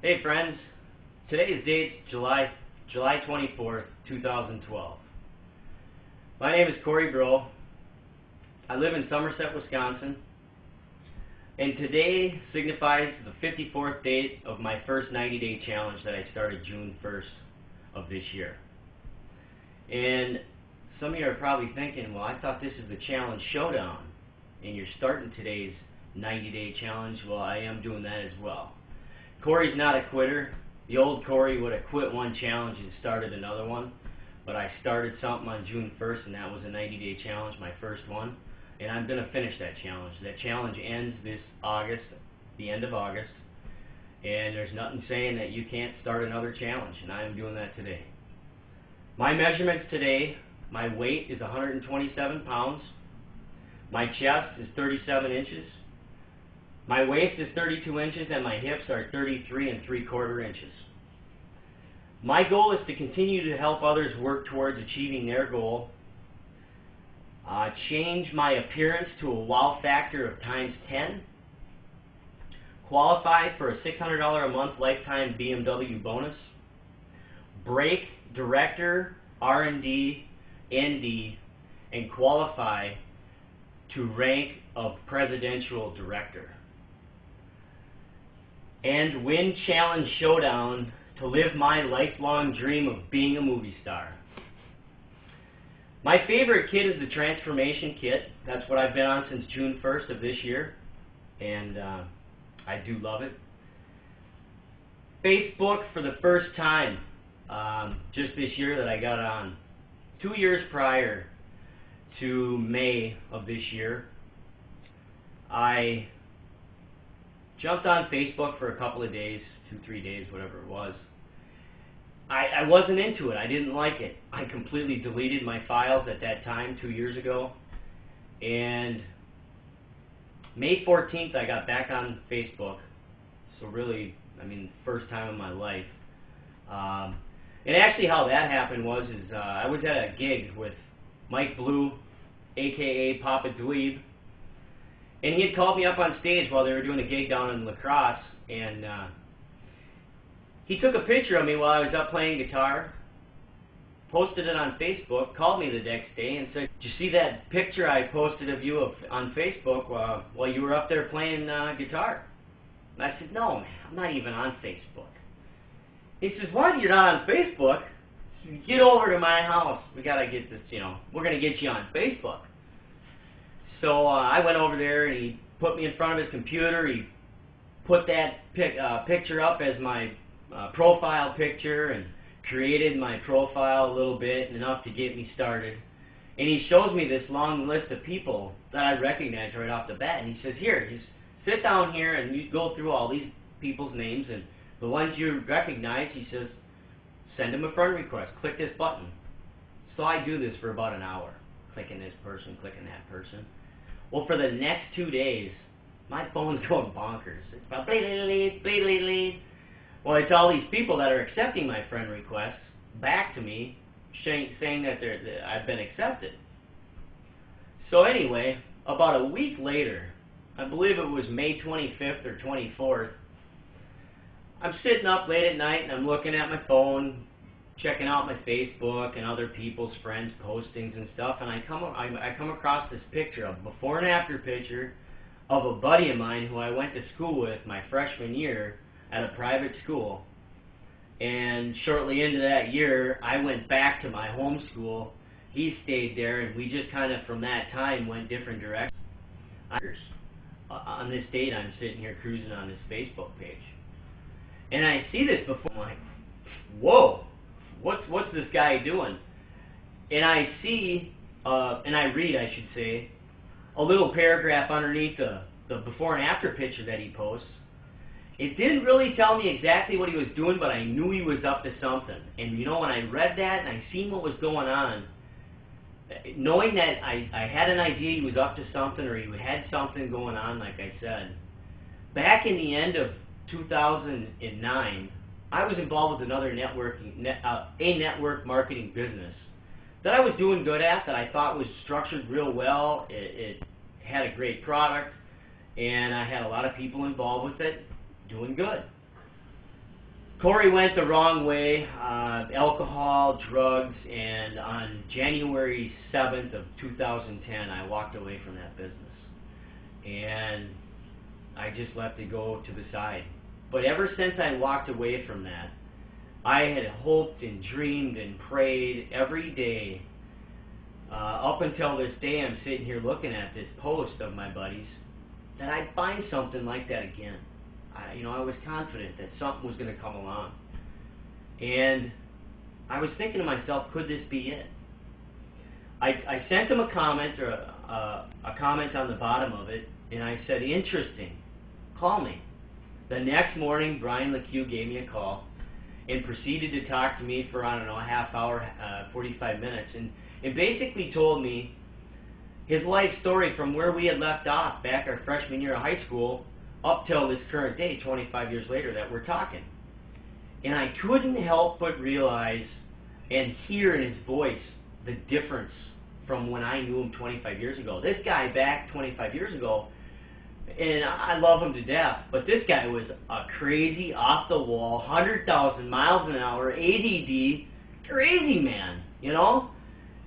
Hey friends, today's date July 24th, 2012. My name is Cory Breault. I live in Somerset, Wisconsin, and today signifies the 54th date of my first 90-day challenge that I started June 1st of this year. And some of you are probably thinking, well, I thought this is the challenge showdown, and you're starting today's 90-day challenge. Well, I am doing that as well. Cory's not a quitter. The old Cory would have quit one challenge and started another one, but I started something on June 1st, and that was a 90-day challenge, my first one, and I'm going to finish that challenge. That challenge ends this August, the end of August, and there's nothing saying that you can't start another challenge, and I am doing that today. My measurements today, my weight is 127 pounds, my chest is 37 inches, my waist is 32 inches, and my hips are 33 3/4 inches. My goal is to continue to help others work towards achieving their goal, change my appearance to a wow factor of ×10, qualify for a $600 a month lifetime BMW bonus, break director, R&D, ND, and qualify to rank of presidential director, and win Challenge Showdown to live my lifelong dream of being a movie star. My favorite kit is the Transformation Kit. That's what I've been on since June 1st of this year, and I do love it. Facebook for the first time just this year that I got on. 2 years prior to May of this year, I jumped on Facebook for a couple of days, 2-3 days, whatever it was. I wasn't into it. I didn't like it. I completely deleted my files at that time 2 years ago. And May 14th, I got back on Facebook. So really, I mean, first time in my life. And actually how that happened was I was at a gig with Mike Blue, a.k.a. Papa Dweeb. And he had called me up on stage while they were doing a gig down in La Crosse, and he took a picture of me while I was up playing guitar, posted it on Facebook, called me the next day and said, "Did you see that picture I posted of you on Facebook while you were up there playing guitar?" And I said, "No, man, I'm not even on Facebook." He says, "What? You're not on Facebook? Get over to my house. We got to get this, we're going to get you on Facebook." So I went over there, and he put me in front of his computer. He put that picture up as my profile picture and created my profile a little bit, enough to get me started. And he shows me this long list of people that I recognize right off the bat. And he says, "Here, just sit down here and you go through all these people's names, and the ones you recognize," he says, "send them a friend request. Click this button." So I do this for about an hour, clicking this person, clicking that person. Well, for the next 2 days, my phone's going bonkers. It's about bleed, bleed, bleed, bleed. Well, it's all these people that are accepting my friend requests back to me, saying that I've been accepted. So anyway, about a week later, I believe it was May 25th or 24th, I'm sitting up late at night and I'm looking at my phone, checking out my Facebook and other people's friends' postings and stuff, and I come across this picture, a before and after picture of a buddy of mine who I went to school with my freshman year at a private school. And shortly into that year, I went back to my home school. He stayed there, and we just kind of from that time went different directions. On this date, I'm sitting here cruising on this Facebook page, and I see this before. I'm like, whoa, what's this guy doing? And I see, and I read, I should say, a little paragraph underneath the before and after picture that he posts. It didn't really tell me exactly what he was doing, but I knew he was up to something. And when I read that and I seen what was going on, knowing that I had an idea he was up to something, or he had something going on, like I said, back in the end of 2009, I was involved with another network marketing business that I was doing good at, that I thought was structured real well. It had a great product, and I had a lot of people involved with it, doing good. Cory went the wrong way, alcohol, drugs, and on January 7th of 2010, I walked away from that business. And I just let it go to the side. But ever since I walked away from that, I had hoped and dreamed and prayed every day. Up until this day, I'm sitting here looking at this post of my buddies, that I'd find something like that again. I was confident that something was going to come along. And I was thinking to myself, could this be it? I sent them a comment, or a comment on the bottom of it, and I said, interesting, call me. The next morning, Brian LeCue gave me a call and proceeded to talk to me for, I don't know, a half hour, 45 minutes, and basically told me his life story from where we had left off back our freshman year of high school up till this current day, 25 years later, that we're talking. And I couldn't help but realize and hear in his voice the difference from when I knew him 25 years ago. This guy back 25 years ago, and I love him to death, but this guy was a crazy, off-the-wall, 100,000 miles an hour, ADD, crazy man, you know?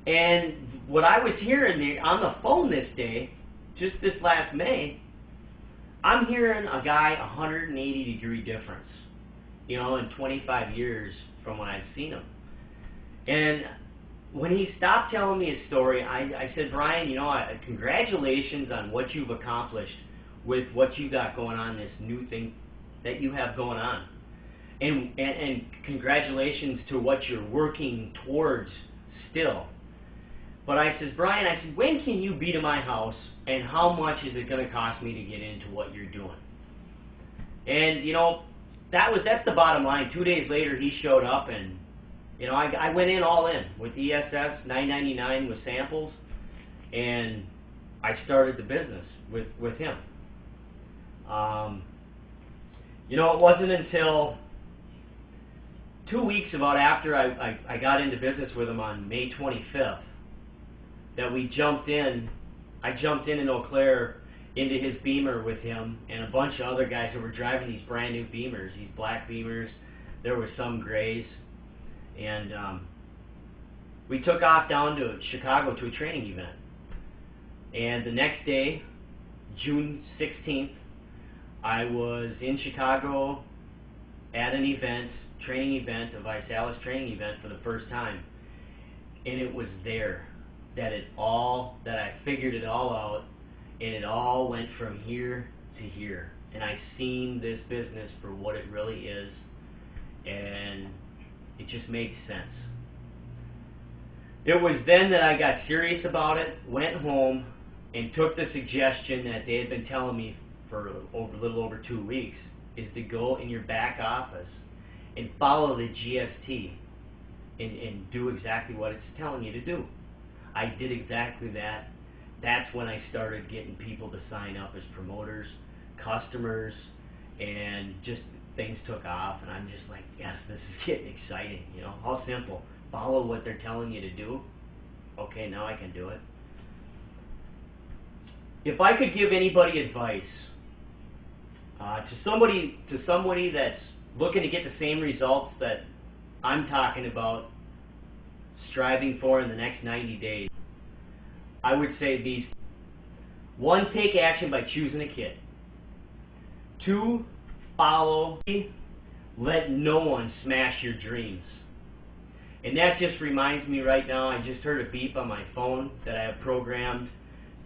And what I was hearing on the phone this day, just this last May, I'm hearing a guy 180-degree difference, you know, in 25 years from when I've seen him. And when he stopped telling me his story, I said, Brian, you know, congratulations on what you've accomplished with what you got going on, this new thing that you have going on. And congratulations to what you're working towards still. But I says, Brian, I said, when can you be to my house, and how much is it going to cost me to get into what you're doing? And, you know, that's the bottom line. 2 days later, he showed up, and, you know, I went in all in with ESS, $9.99 with samples, and I started the business with him. You know, it wasn't until 2 weeks about after I got into business with him on May 25th that we jumped in. I jumped in Eau Claire into his Beamer with him and a bunch of other guys who were driving these brand new Beamers, these black Beamers. There were some grays. And we took off down to Chicago to a training event. And the next day, June 16th, I was in Chicago at an event, training event, a Visalis training event for the first time. And it was there that I figured it all out, and it all went from here to here. And I seen this business for what it really is, and it just made sense. It was then that I got serious about it, went home, and took the suggestion that they had been telling me for a little over 2 weeks, is to go in your back office and follow the GST and do exactly what it's telling you to do. I did exactly that. That's when I started getting people to sign up as promoters, customers, and just things took off, and I'm just like, yes, this is getting exciting, you know, how simple. Follow what they're telling you to do. Okay, now I can do it. If I could give anybody advice, to somebody that's looking to get the same results that I'm talking about, striving for in the next 90 days, I would say these. 1, take action by choosing a kid. 2, follow. 3, let no one smash your dreams. And that just reminds me right now, I just heard a beep on my phone that I have programmed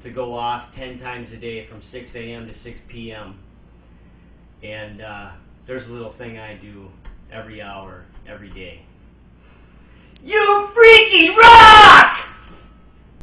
to go off 10 times a day from 6 a.m. to 6 p.m. And there's a little thing I do every hour, every day. You freaking rock!